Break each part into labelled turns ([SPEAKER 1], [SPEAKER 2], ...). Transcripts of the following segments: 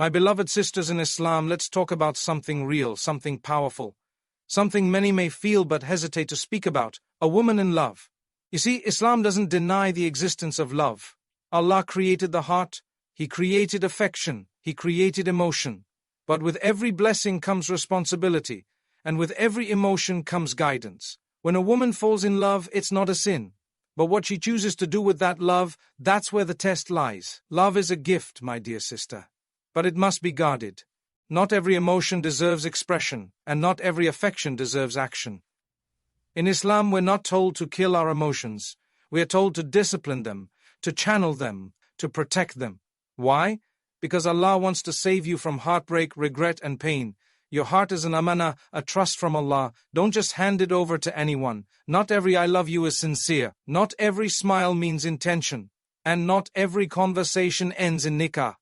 [SPEAKER 1] My beloved sisters in Islam, let's talk about something real, something powerful, something many may feel but hesitate to speak about: a woman in love. You see, Islam doesn't deny the existence of love. Allah created the heart, He created affection, He created emotion. But with every blessing comes responsibility, and with every emotion comes guidance. When a woman falls in love, it's not a sin. But what she chooses to do with that love, that's where the test lies. Love is a gift, my dear sister. But it must be guarded. Not every emotion deserves expression, and not every affection deserves action. In Islam, we're not told to kill our emotions. We are told to discipline them, to channel them, to protect them. Why? Because Allah wants to save you from heartbreak, regret, and pain. Your heart is an amana, a trust from Allah. Don't just hand it over to anyone. Not every I love you is sincere. Not every smile means intention. And not every conversation ends in nikah.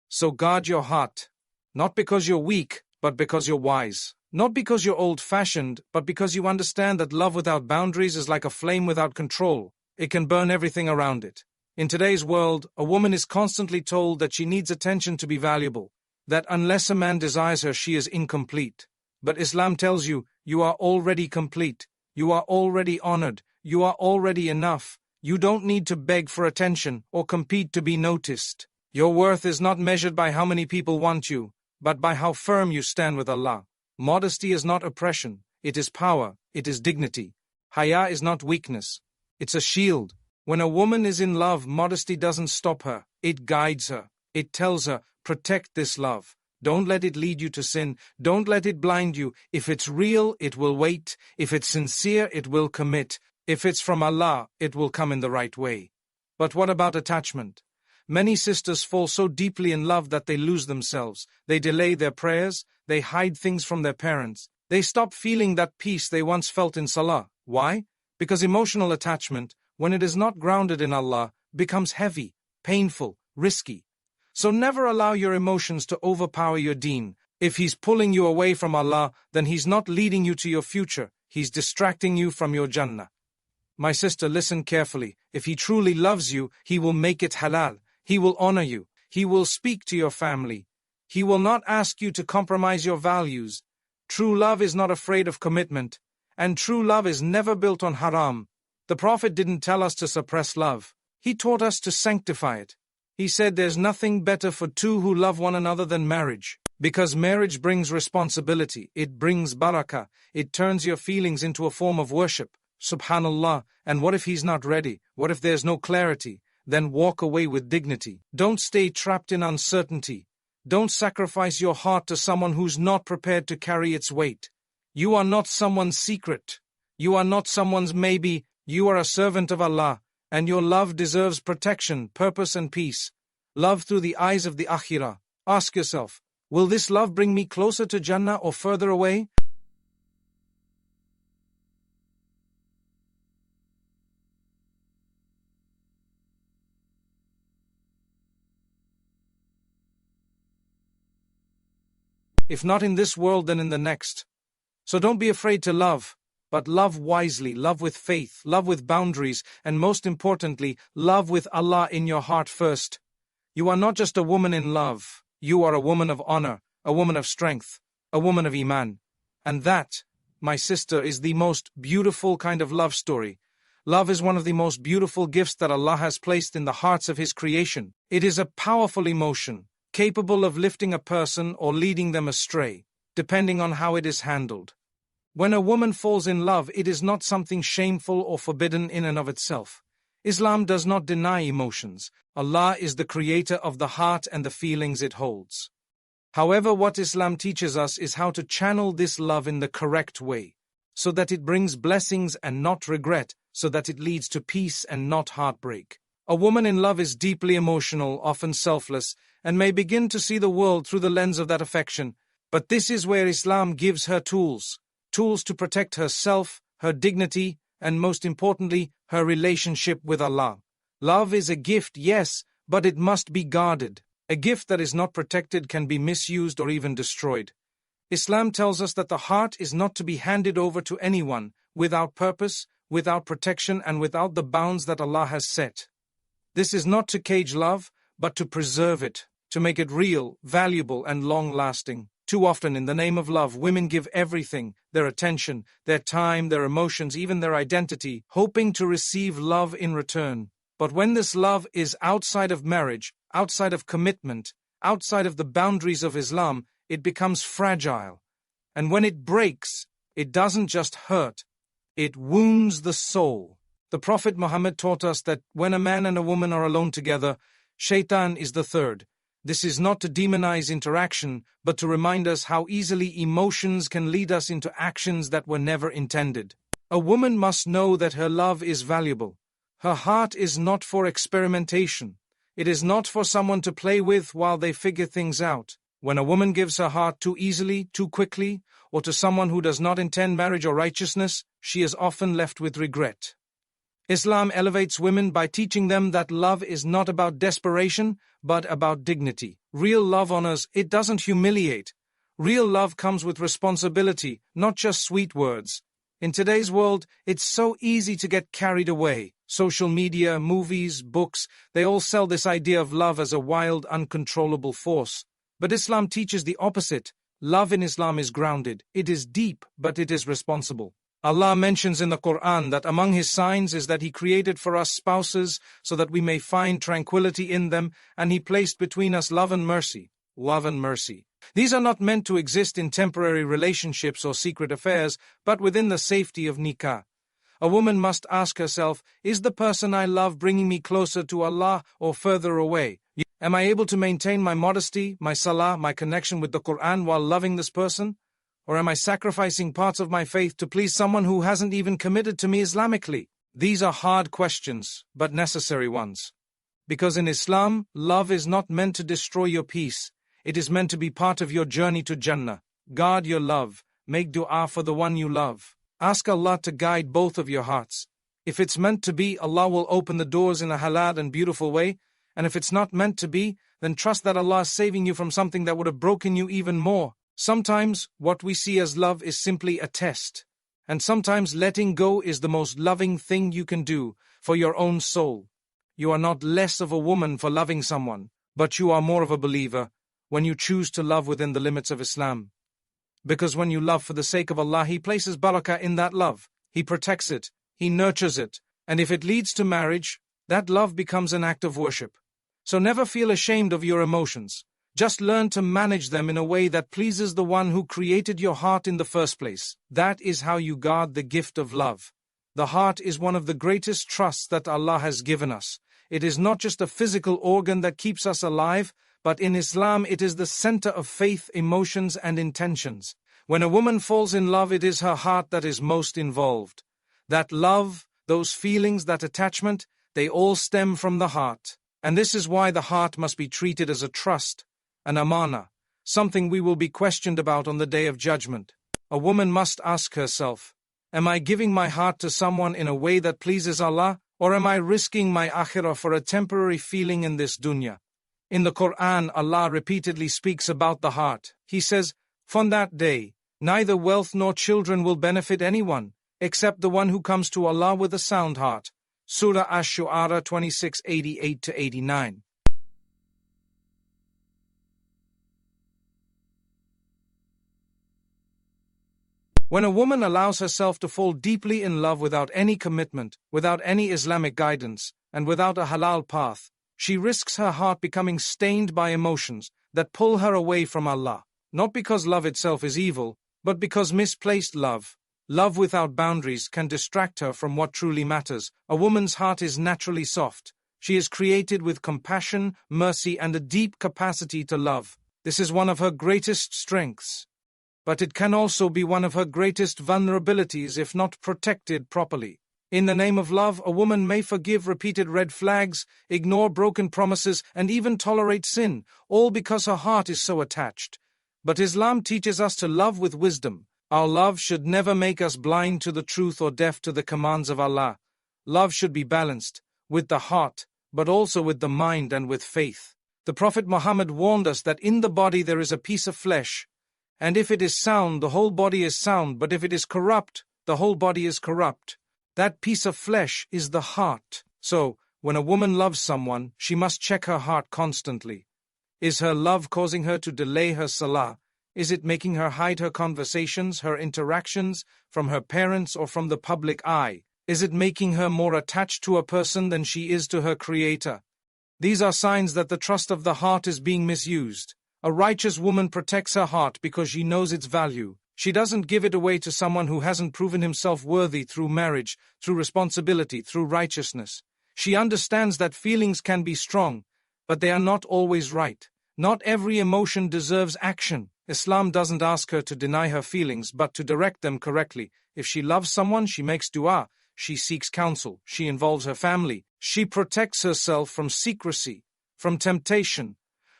[SPEAKER 1] So guard your heart. Not because you're weak, but because you're wise. Not because you're old-fashioned, but because you understand that love without boundaries is like a flame without control. It can burn everything around it. In today's world, a woman is constantly told that she needs attention to be valuable, that unless a man desires her, she is incomplete. But Islam tells you, you are already complete, you are already honored, you are already enough. You don't need to beg for attention or compete to be noticed. Your worth is not measured by how many people want you, but by how firm you stand with Allah. Modesty is not oppression, it is power, it is dignity. Haya is not weakness, it's a shield. When a woman is in love, modesty doesn't stop her, it guides her. It tells her, protect this love. Don't let it lead you to sin. Don't let it blind you. If it's real, it will wait. If it's sincere, it will commit. If it's from Allah, it will come in the right way. But what about attachment? Many sisters fall so deeply in love that they lose themselves. They delay their prayers. They hide things from their parents. They stop feeling that peace they once felt in Salah. Why? Because emotional attachment, when it is not grounded in Allah, becomes heavy, painful, risky. So never allow your emotions to overpower your deen. If He's pulling you away from Allah, then He's not leading you to your future. He's distracting you from your Jannah. My sister, listen carefully. If He truly loves you, He will make it halal. He will honor you. He will speak to your family. He will not ask you to compromise your values. True love is not afraid of commitment, and true love is never built on haram. The Prophet didn't tell us to suppress love. He taught us to sanctify it. He said there's nothing better for two who love one another than marriage, because marriage brings responsibility, it brings barakah, it turns your feelings into a form of worship. Subhanallah. And what if he's not ready? What if there's no clarity? Then walk away with dignity. Don't stay trapped in uncertainty. Don't sacrifice your heart to someone who's not prepared to carry its weight. You are not someone's secret. You are not someone's maybe. You are a servant of Allah, and your love deserves protection, purpose, and peace. Love through the eyes of the akhirah. Ask yourself, will this love bring me closer to Jannah or further away? If not in this world, then in the next. So don't be afraid to love, but love wisely, love with faith, love with boundaries, and most importantly, love with Allah in your heart first. You are not just a woman in love, you are a woman of honor, a woman of strength, a woman of Iman. And that, my sister, is the most beautiful kind of love story. Love is one of the most beautiful gifts that Allah has placed in the hearts of His creation. It is a powerful emotion, capable of lifting a person or leading them astray, depending on how it is handled. When a woman falls in love, it is not something shameful or forbidden in and of itself. Islam does not deny emotions. Allah is the creator of the heart and the feelings it holds. However, what Islam teaches us is how to channel this love in the correct way, so that it brings blessings and not regret, so that it leads to peace and not heartbreak. A woman in love is deeply emotional, often selfless, and may begin to see the world through the lens of that affection. But this is where Islam gives her tools to protect herself, her dignity, and most importantly, her relationship with Allah. Love is a gift, yes, but it must be guarded. A gift that is not protected can be misused or even destroyed. Islam tells us that the heart is not to be handed over to anyone without purpose, without protection, and without the bounds that Allah has set. This is not to cage love, but to preserve it, to make it real, valuable, and long-lasting. Too often, in the name of love, women give everything, their attention, their time, their emotions, even their identity, hoping to receive love in return. But when this love is outside of marriage, outside of commitment, outside of the boundaries of Islam, it becomes fragile. And when it breaks, it doesn't just hurt, it wounds the soul. The Prophet Muhammad taught us that when a man and a woman are alone together, Shaitan is the third. This is not to demonize interaction, but to remind us how easily emotions can lead us into actions that were never intended. A woman must know that her love is valuable. Her heart is not for experimentation. It is not for someone to play with while they figure things out. When a woman gives her heart too easily, too quickly, or to someone who does not intend marriage or righteousness, she is often left with regret. Islam elevates women by teaching them that love is not about desperation, but about dignity. Real love honors, it doesn't humiliate. Real love comes with responsibility, not just sweet words. In today's world, it's so easy to get carried away. Social media, movies, books, they all sell this idea of love as a wild, uncontrollable force. But Islam teaches the opposite. Love in Islam is grounded. It is deep, but it is responsible. Allah mentions in the Quran that among His signs is that He created for us spouses so that we may find tranquility in them, and He placed between us love and mercy. Love and mercy. These are not meant to exist in temporary relationships or secret affairs, but within the safety of nikah. A woman must ask herself, is the person I love bringing me closer to Allah or further away? Am I able to maintain my modesty, my salah, my connection with the Quran while loving this person? Or am I sacrificing parts of my faith to please someone who hasn't even committed to me Islamically? These are hard questions, but necessary ones. Because in Islam, love is not meant to destroy your peace. It is meant to be part of your journey to Jannah. Guard your love. Make dua for the one you love. Ask Allah to guide both of your hearts. If it's meant to be, Allah will open the doors in a halal and beautiful way. And if it's not meant to be, then trust that Allah is saving you from something that would have broken you even more. Sometimes what we see as love is simply a test. And sometimes letting go is the most loving thing you can do for your own soul. You are not less of a woman for loving someone, but you are more of a believer when you choose to love within the limits of Islam. Because when you love for the sake of Allah, He places barakah in that love. He protects it. He nurtures it. And if it leads to marriage, that love becomes an act of worship. So never feel ashamed of your emotions. Just learn to manage them in a way that pleases the one who created your heart in the first place. That is how you guard the gift of love. The heart is one of the greatest trusts that Allah has given us. It is not just a physical organ that keeps us alive, but in Islam it is the center of faith, emotions, and intentions. When a woman falls in love, it is her heart that is most involved. That love, those feelings, that attachment, they all stem from the heart. And this is why the heart must be treated as a trust, an amana, something we will be questioned about on the Day of Judgment. A woman must ask herself, am I giving my heart to someone in a way that pleases Allah, or am I risking my akhirah for a temporary feeling in this dunya? In the Quran, Allah repeatedly speaks about the heart. He says, "From that day, neither wealth nor children will benefit anyone, except the one who comes to Allah with a sound heart." Surah Ash-Shu'ara 26:88-89. When a woman allows herself to fall deeply in love without any commitment, without any Islamic guidance, and without a halal path, she risks her heart becoming stained by emotions that pull her away from Allah. Not because love itself is evil, but because misplaced love, love without boundaries, can distract her from what truly matters. A woman's heart is naturally soft. She is created with compassion, mercy, and a deep capacity to love. This is one of her greatest strengths. But it can also be one of her greatest vulnerabilities if not protected properly. In the name of love, a woman may forgive repeated red flags, ignore broken promises, and even tolerate sin, all because her heart is so attached. But Islam teaches us to love with wisdom. Our love should never make us blind to the truth or deaf to the commands of Allah. Love should be balanced, with the heart, but also with the mind and with faith. The Prophet Muhammad warned us that in the body there is a piece of flesh, and if it is sound, the whole body is sound, but if it is corrupt, the whole body is corrupt. That piece of flesh is the heart. So, when a woman loves someone, she must check her heart constantly. Is her love causing her to delay her salah? Is it making her hide her conversations, her interactions, from her parents or from the public eye? Is it making her more attached to a person than she is to her Creator? These are signs that the trust of the heart is being misused. A righteous woman protects her heart because she knows its value. She doesn't give it away to someone who hasn't proven himself worthy through marriage, through responsibility, through righteousness. She understands that feelings can be strong, but they are not always right. Not every emotion deserves action. Islam doesn't ask her to deny her feelings, but to direct them correctly. If she loves someone, she makes dua, she seeks counsel, she involves her family, she protects herself from secrecy, from temptation,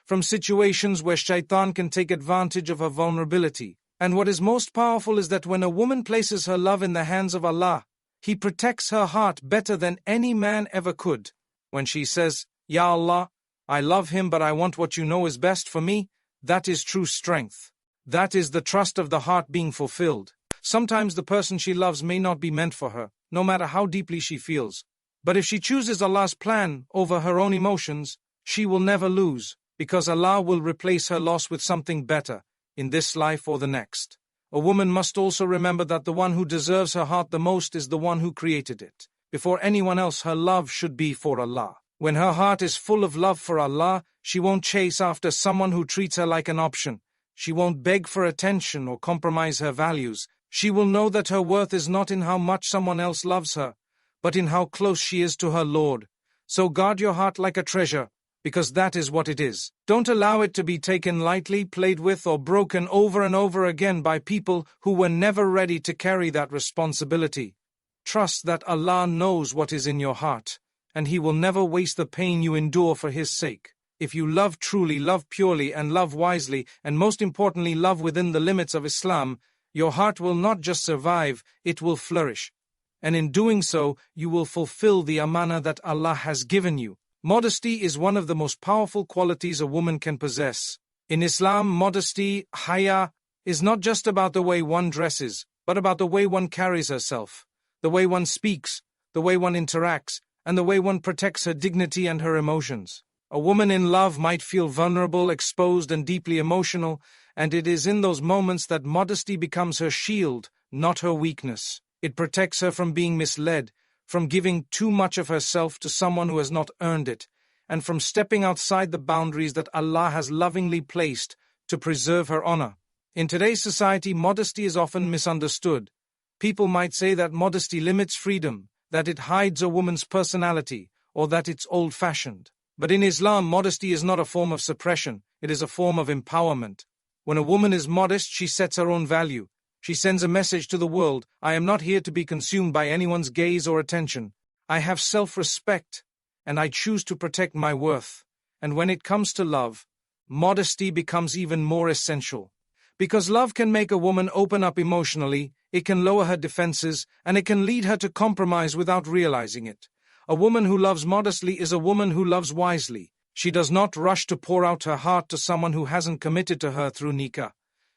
[SPEAKER 1] from situations where shaitan can take advantage of her vulnerability. And what is most powerful is that when a woman places her love in the hands of Allah, He protects her heart better than any man ever could. When she says, Ya Allah, I love him but I want what you know is best for me, that is true strength. That is the trust of the heart being fulfilled. Sometimes the person she loves may not be meant for her, no matter how deeply she feels. But if she chooses Allah's plan over her own emotions, she will never lose, because Allah will replace her loss with something better, in this life or the next. A woman must also remember that the one who deserves her heart the most is the one who created it. Before anyone else, her love should be for Allah. When her heart is full of love for Allah, she won't chase after someone who treats her like an option. She won't beg for attention or compromise her values. She will know that her worth is not in how much someone else loves her, but in how close she is to her Lord. So guard your heart like a treasure, because that is what it is. Don't allow it to be taken lightly, played with, or broken over and over again by people who were never ready to carry that responsibility. Trust that Allah knows what is in your heart, and He will never waste the pain you endure for His sake. If you love truly, love purely, and love wisely, and most importantly, love within the limits of Islam, your heart will not just survive, it will flourish. And in doing so, you will fulfill the amana that Allah has given you. Modesty is one of the most powerful qualities a woman can possess. In Islam, modesty, haya, is not just about the way one dresses, but about the way one carries herself, the way one speaks, the way one interacts, and the way one protects her dignity and her emotions. A woman in love might feel vulnerable, exposed, and deeply emotional, and it is in those moments that modesty becomes her shield, not her weakness. It protects her from being misled, from giving too much of herself to someone who has not earned it, and from stepping outside the boundaries that Allah has lovingly placed to preserve her honor. In today's society, modesty is often misunderstood. People might say that modesty limits freedom, that it hides a woman's personality, or that it's old-fashioned. But in Islam, modesty is not a form of suppression, it is a form of empowerment. When a woman is modest, she sets her own value. She sends a message to the world: I am not here to be consumed by anyone's gaze or attention. I have self-respect, and I choose to protect my worth. And when it comes to love, modesty becomes even more essential. Because love can make a woman open up emotionally, it can lower her defenses, and it can lead her to compromise without realizing it. A woman who loves modestly is a woman who loves wisely. She does not rush to pour out her heart to someone who hasn't committed to her through nikah.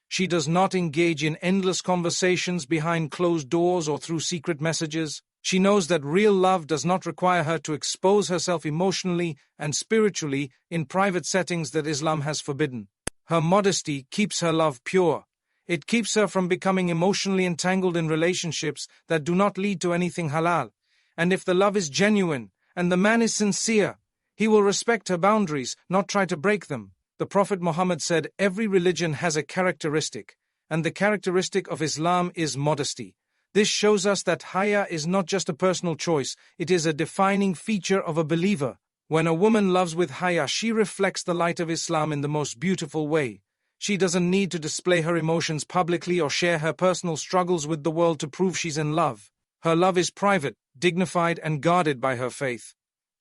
[SPEAKER 1] She does not engage in endless conversations behind closed doors or through secret messages. She knows that real love does not require her to expose herself emotionally and spiritually in private settings that Islam has forbidden. Her modesty keeps her love pure. It keeps her from becoming emotionally entangled in relationships that do not lead to anything halal. And if the love is genuine and the man is sincere, he will respect her boundaries, not try to break them. The Prophet Muhammad said, every religion has a characteristic, and the characteristic of Islam is modesty. This shows us that haya is not just a personal choice, it is a defining feature of a believer. When a woman loves with haya, she reflects the light of Islam in the most beautiful way. She doesn't need to display her emotions publicly or share her personal struggles with the world to prove she's in love. Her love is private, dignified, and guarded by her faith.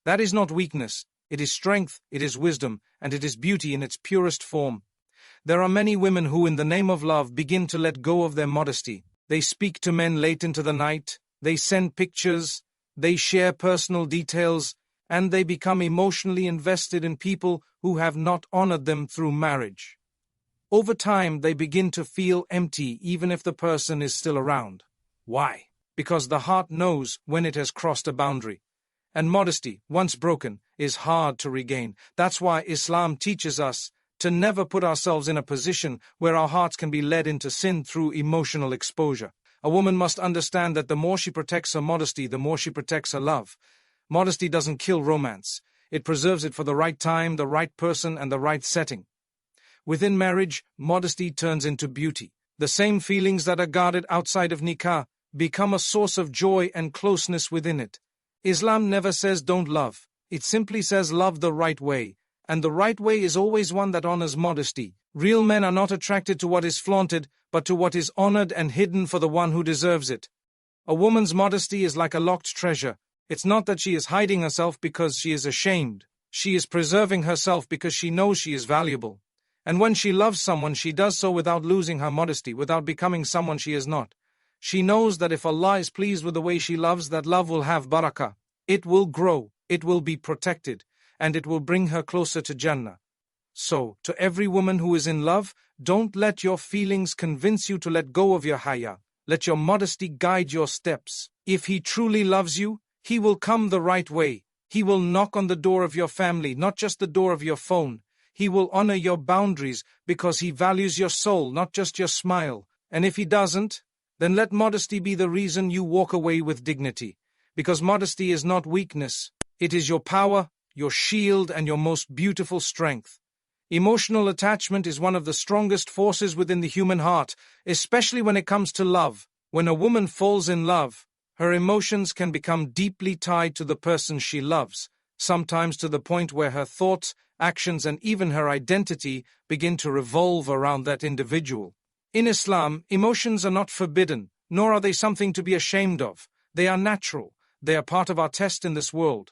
[SPEAKER 1] That is not weakness. It is strength, it is wisdom, and it is beauty in its purest form. There are many women who, in the name of love, begin to let go of their modesty. They speak to men late into the night, they send pictures, they share personal details, and they become emotionally invested in people who have not honored them through marriage. Over time, they begin to feel empty even if the person is still around. Why? Because the heart knows when it has crossed a boundary. And modesty, once broken, is hard to regain. That's why Islam teaches us to never put ourselves in a position where our hearts can be led into sin through emotional exposure. A woman must understand that the more she protects her modesty, the more she protects her love. Modesty doesn't kill romance. It preserves it for the right time, the right person, and the right setting. Within marriage, modesty turns into beauty. The same feelings that are guarded outside of nikah become a source of joy and closeness within it. Islam never says don't love. It simply says love the right way. And the right way is always one that honors modesty. Real men are not attracted to what is flaunted, but to what is honored and hidden for the one who deserves it. A woman's modesty is like a locked treasure. It's not that she is hiding herself because she is ashamed. She is preserving herself because she knows she is valuable. And when she loves someone, she does so without losing her modesty, without becoming someone she is not. She knows that if Allah is pleased with the way she loves, that love will have barakah. It will grow, it will be protected, and it will bring her closer to Jannah. So, to every woman who is in love, don't let your feelings convince you to let go of your haya. Let your modesty guide your steps. If he truly loves you, he will come the right way. He will knock on the door of your family, not just the door of your phone. He will honor your boundaries because he values your soul, not just your smile. And if he doesn't, then let modesty be the reason you walk away with dignity. Because modesty is not weakness. It is your power, your shield, and your most beautiful strength. Emotional attachment is one of the strongest forces within the human heart, especially when it comes to love. When a woman falls in love, her emotions can become deeply tied to the person she loves, sometimes to the point where her thoughts, actions, and even her identity begin to revolve around that individual. In Islam, emotions are not forbidden, nor are they something to be ashamed of. They are natural. They are part of our test in this world.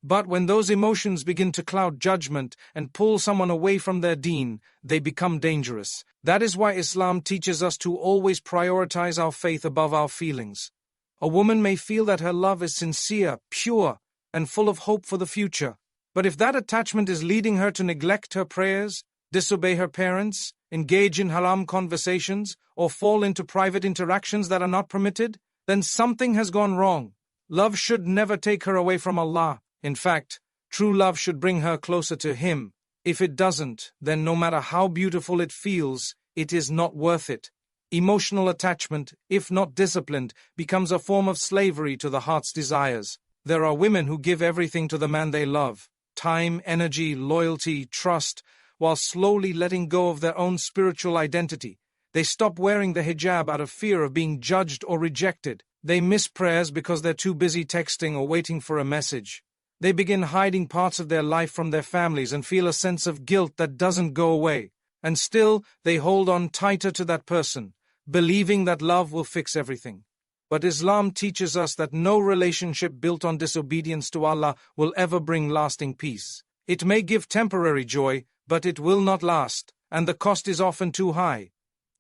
[SPEAKER 1] But when those emotions begin to cloud judgment and pull someone away from their deen, they become dangerous. That is why Islam teaches us to always prioritize our faith above our feelings. A woman may feel that her love is sincere, pure, and full of hope for the future. But if that attachment is leading her to neglect her prayers, disobey her parents, engage in haram conversations, or fall into private interactions that are not permitted, then something has gone wrong. Love should never take her away from Allah. In fact, true love should bring her closer to Him. If it doesn't, then no matter how beautiful it feels, it is not worth it. Emotional attachment, if not disciplined, becomes a form of slavery to the heart's desires. There are women who give everything to the man they love, time, energy, loyalty, trust, while slowly letting go of their own spiritual identity. They stop wearing the hijab out of fear of being judged or rejected. They miss prayers because they're too busy texting or waiting for a message. They begin hiding parts of their life from their families and feel a sense of guilt that doesn't go away. And still, they hold on tighter to that person, believing that love will fix everything. But Islam teaches us that no relationship built on disobedience to Allah will ever bring lasting peace. It may give temporary joy, but it will not last, and the cost is often too high.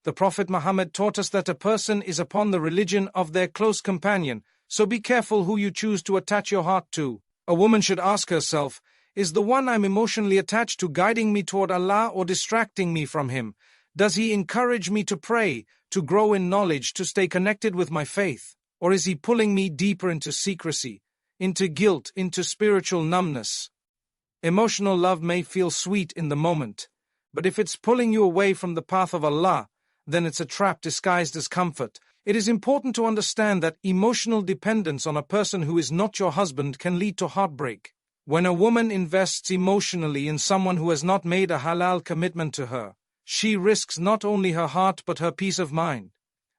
[SPEAKER 1] The Prophet Muhammad taught us that a person is upon the religion of their close companion, so be careful who you choose to attach your heart to. A woman should ask herself, is the one I'm emotionally attached to guiding me toward Allah or distracting me from Him? Does he encourage me to pray, to grow in knowledge, to stay connected with my faith? Or is he pulling me deeper into secrecy, into guilt, into spiritual numbness? Emotional love may feel sweet in the moment, but if it's pulling you away from the path of Allah, then it's a trap disguised as comfort. It is important to understand that emotional dependence on a person who is not your husband can lead to heartbreak. When a woman invests emotionally in someone who has not made a halal commitment to her, she risks not only her heart but her peace of mind.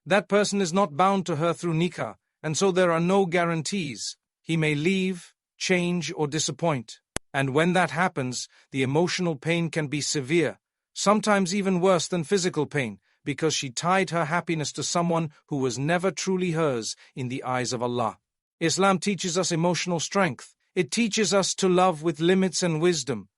[SPEAKER 1] That person is not bound to her through nikah, and so there are no guarantees. He may leave, change, or disappoint. And when that happens, the emotional pain can be severe, sometimes even worse than physical pain, because she tied her happiness to someone who was never truly hers in the eyes of Allah. Islam teaches us emotional strength. It teaches us to love with limits and wisdom.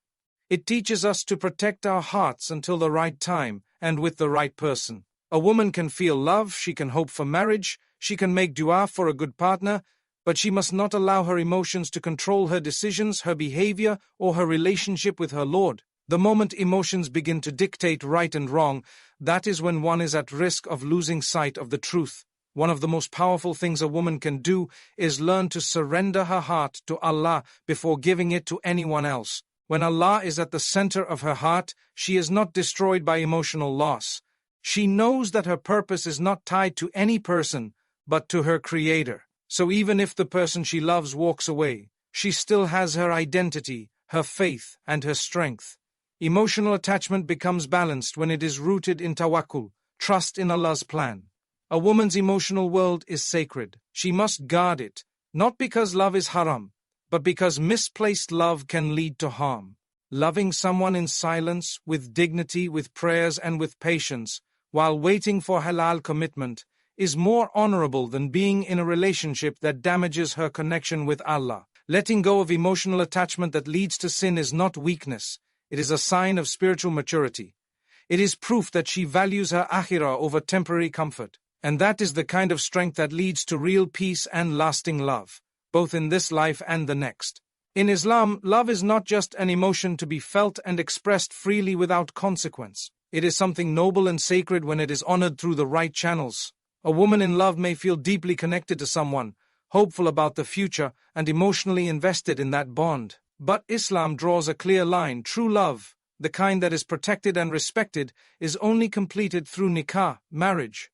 [SPEAKER 1] It teaches us to protect our hearts until the right time and with the right person. A woman can feel love, she can hope for marriage, she can make dua for a good partner, but she must not allow her emotions to control her decisions, her behavior, or her relationship with her Lord. The moment emotions begin to dictate right and wrong, that is when one is at risk of losing sight of the truth. One of the most powerful things a woman can do is learn to surrender her heart to Allah before giving it to anyone else. When Allah is at the center of her heart, she is not destroyed by emotional loss. She knows that her purpose is not tied to any person, but to her Creator. So even if the person she loves walks away, she still has her identity, her faith, and her strength. Emotional attachment becomes balanced when it is rooted in tawakkul, trust in Allah's plan. A woman's emotional world is sacred. She must guard it, not because love is haram, but because misplaced love can lead to harm. Loving someone in silence, with dignity, with prayers, and with patience, while waiting for halal commitment, is more honorable than being in a relationship that damages her connection with Allah. Letting go of emotional attachment that leads to sin is not weakness. It is a sign of spiritual maturity. It is proof that she values her akhirah over temporary comfort. And that is the kind of strength that leads to real peace and lasting love, both in this life and the next. In Islam, love is not just an emotion to be felt and expressed freely without consequence. It is something noble and sacred when it is honored through the right channels. A woman in love may feel deeply connected to someone, hopeful about the future, and emotionally invested in that bond. But Islam draws a clear line. True love, the kind that is protected and respected, is only completed through nikah, marriage.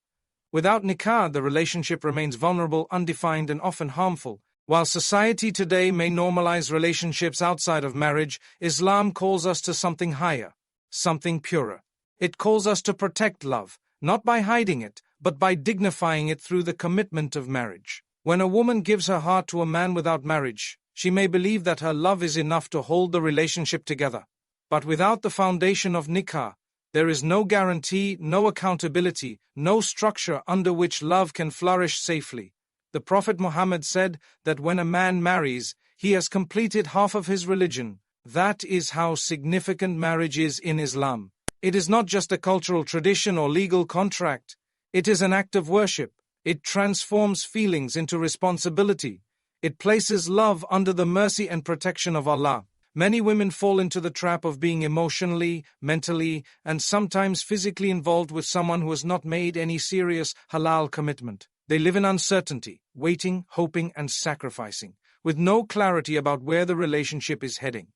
[SPEAKER 1] Without nikah, the relationship remains vulnerable, undefined, and often harmful. While society today may normalize relationships outside of marriage, Islam calls us to something higher, something purer. It calls us to protect love, not by hiding it, but by dignifying it through the commitment of marriage. When a woman gives her heart to a man without marriage, she may believe that her love is enough to hold the relationship together. But without the foundation of nikah, there is no guarantee, no accountability, no structure under which love can flourish safely. The Prophet Muhammad said that when a man marries, he has completed half of his religion. That is how significant marriage is in Islam. It is not just a cultural tradition or legal contract. It is an act of worship. It transforms feelings into responsibility. It places love under the mercy and protection of Allah. Many women fall into the trap of being emotionally, mentally, and sometimes physically involved with someone who has not made any serious halal commitment. They live in uncertainty, waiting, hoping, and sacrificing, with no clarity about where the relationship is heading.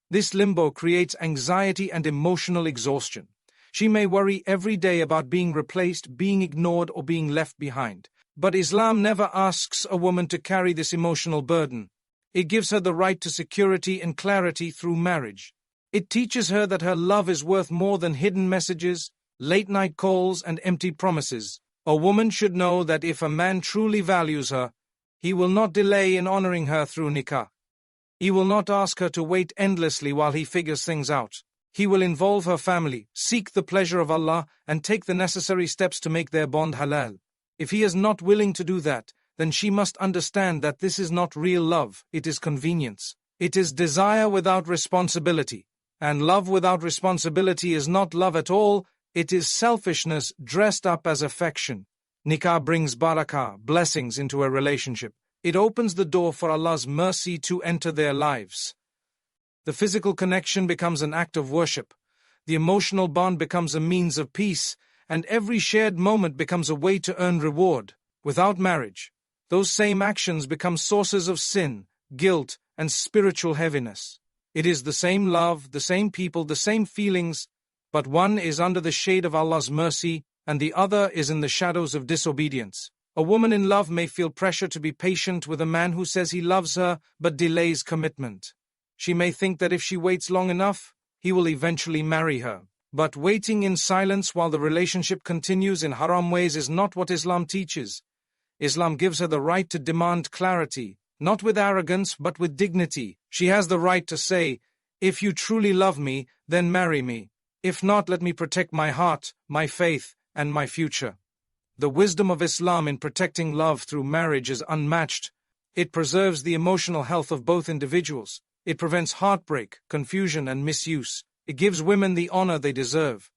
[SPEAKER 1] This limbo creates anxiety and emotional exhaustion. She may worry every day about being replaced, being ignored, or being left behind. But Islam never asks a woman to carry this emotional burden. It gives her the right to security and clarity through marriage. It teaches her that her love is worth more than hidden messages, late-night calls, and empty promises. A woman should know that if a man truly values her, he will not delay in honoring her through nikah. He will not ask her to wait endlessly while he figures things out. He will involve her family, seek the pleasure of Allah, and take the necessary steps to make their bond halal. If he is not willing to do that, then she must understand that this is not real love, it is convenience. It is desire without responsibility. And love without responsibility is not love at all, it is selfishness dressed up as affection. Nikah brings barakah, blessings, into a relationship. It opens the door for Allah's mercy to enter their lives. The physical connection becomes an act of worship. The emotional bond becomes a means of peace, and every shared moment becomes a way to earn reward. Without marriage, those same actions become sources of sin, guilt, and spiritual heaviness. It is the same love, the same people, the same feelings, but one is under the shade of Allah's mercy, and the other is in the shadows of disobedience. A woman in love may feel pressure to be patient with a man who says he loves her but delays commitment. She may think that if she waits long enough, he will eventually marry her. But waiting in silence while the relationship continues in haram ways is not what Islam teaches. Islam gives her the right to demand clarity, not with arrogance but with dignity. She has the right to say, "If you truly love me, then marry me. If not, let me protect my heart, my faith, and my future." The wisdom of Islam in protecting love through marriage is unmatched. It preserves the emotional health of both individuals. It prevents heartbreak, confusion, and misuse. It gives women the honor they deserve.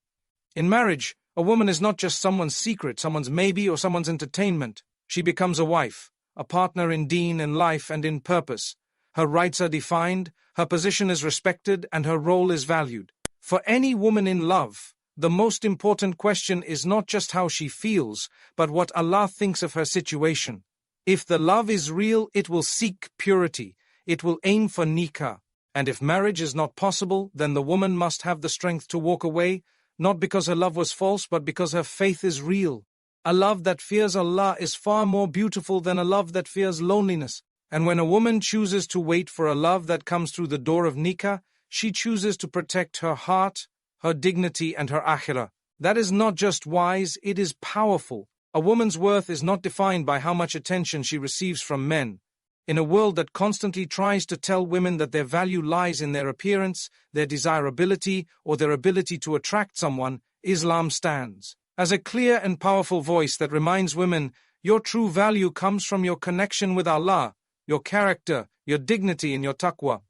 [SPEAKER 1] In marriage, a woman is not just someone's secret, someone's maybe, or someone's entertainment. She becomes a wife, a partner in deen, in life, and in purpose. Her rights are defined, her position is respected, and her role is valued. For any woman in love, the most important question is not just how she feels, but what Allah thinks of her situation. If the love is real, it will seek purity. It will aim for nikah. And if marriage is not possible, then the woman must have the strength to walk away, not because her love was false, but because her faith is real. A love that fears Allah is far more beautiful than a love that fears loneliness. And when a woman chooses to wait for a love that comes through the door of nikah, she chooses to protect her heart, her dignity, and her akhirah. That is not just wise, it is powerful. A woman's worth is not defined by how much attention she receives from men. In a world that constantly tries to tell women that their value lies in their appearance, their desirability, or their ability to attract someone, Islam stands as a clear and powerful voice that reminds women, your true value comes from your connection with Allah, your character, your dignity, and your taqwa.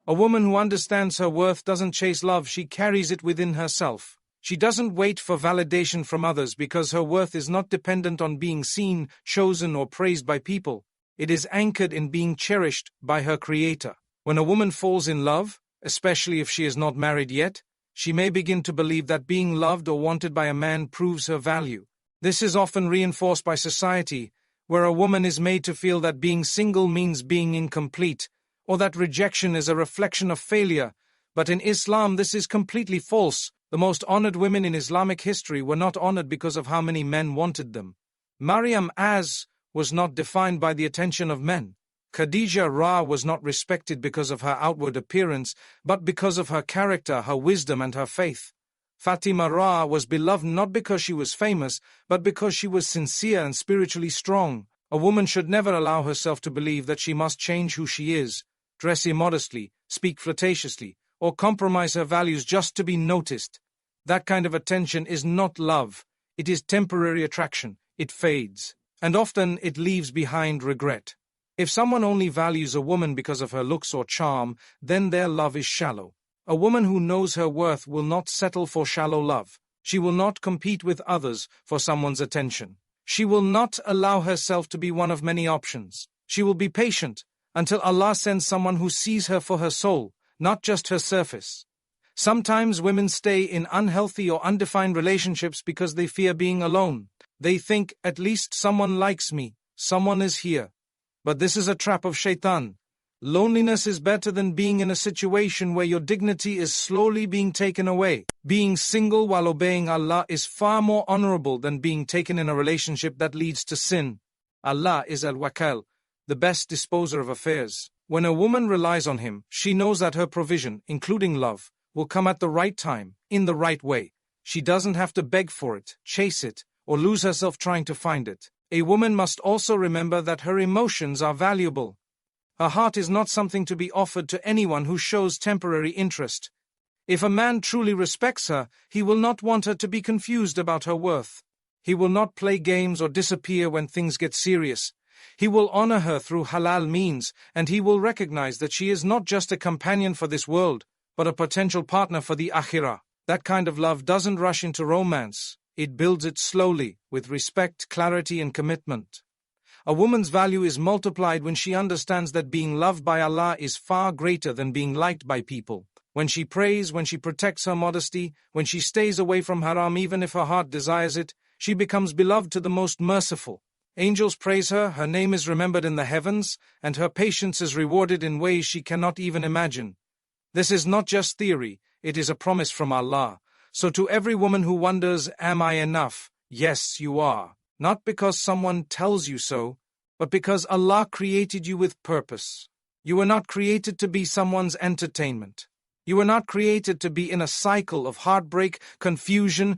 [SPEAKER 1] A woman who understands her worth doesn't chase love, she carries it within herself. She doesn't wait for validation from others because her worth is not dependent on being seen, chosen, or praised by people. It is anchored in being cherished by her Creator. When a woman falls in love, especially if she is not married yet, she may begin to believe that being loved or wanted by a man proves her value. This is often reinforced by society, where a woman is made to feel that being single means being incomplete, or that rejection is a reflection of failure. But in Islam, this is completely false. The most honored women in Islamic history were not honored because of how many men wanted them. Maryam was not defined by the attention of men. Khadija was not respected because of her outward appearance, but because of her character, her wisdom, and her faith. Fatima was beloved not because she was famous, but because she was sincere and spiritually strong. A woman should never allow herself to believe that she must change who she is, dress immodestly, speak flirtatiously, or compromise her values just to be noticed. That kind of attention is not love. It is temporary attraction. It fades. And often it leaves behind regret. If someone only values a woman because of her looks or charm, then their love is shallow. A woman who knows her worth will not settle for shallow love. She will not compete with others for someone's attention. She will not allow herself to be one of many options. She will be patient until Allah sends someone who sees her for her soul, not just her surface. Sometimes women stay in unhealthy or undefined relationships because they fear being alone. They think, at least someone likes me, someone is here. But this is a trap of shaitan. Loneliness is better than being in a situation where your dignity is slowly being taken away. Being single while obeying Allah is far more honorable than being taken in a relationship that leads to sin. Allah is Al-Wakil, the best disposer of affairs. When a woman relies on Him, she knows that her provision, including love, will come at the right time, in the right way. She doesn't have to beg for it, chase it, or lose herself trying to find it. A woman must also remember that her emotions are valuable. Her heart is not something to be offered to anyone who shows temporary interest. If a man truly respects her, he will not want her to be confused about her worth. He will not play games or disappear when things get serious. He will honor her through halal means, and he will recognize that she is not just a companion for this world, but a potential partner for the akhirah. That kind of love doesn't rush into romance. It builds it slowly, with respect, clarity, and commitment. A woman's value is multiplied when she understands that being loved by Allah is far greater than being liked by people. When she prays, when she protects her modesty, when she stays away from haram even if her heart desires it, she becomes beloved to the most merciful. Angels praise her, her name is remembered in the heavens, and her patience is rewarded in ways she cannot even imagine. This is not just theory, it is a promise from Allah. So to every woman who wonders, am I enough? Yes, you are. Not because someone tells you so, but because Allah created you with purpose. You were not created to be someone's entertainment. You were not created to be in a cycle of heartbreak, confusion,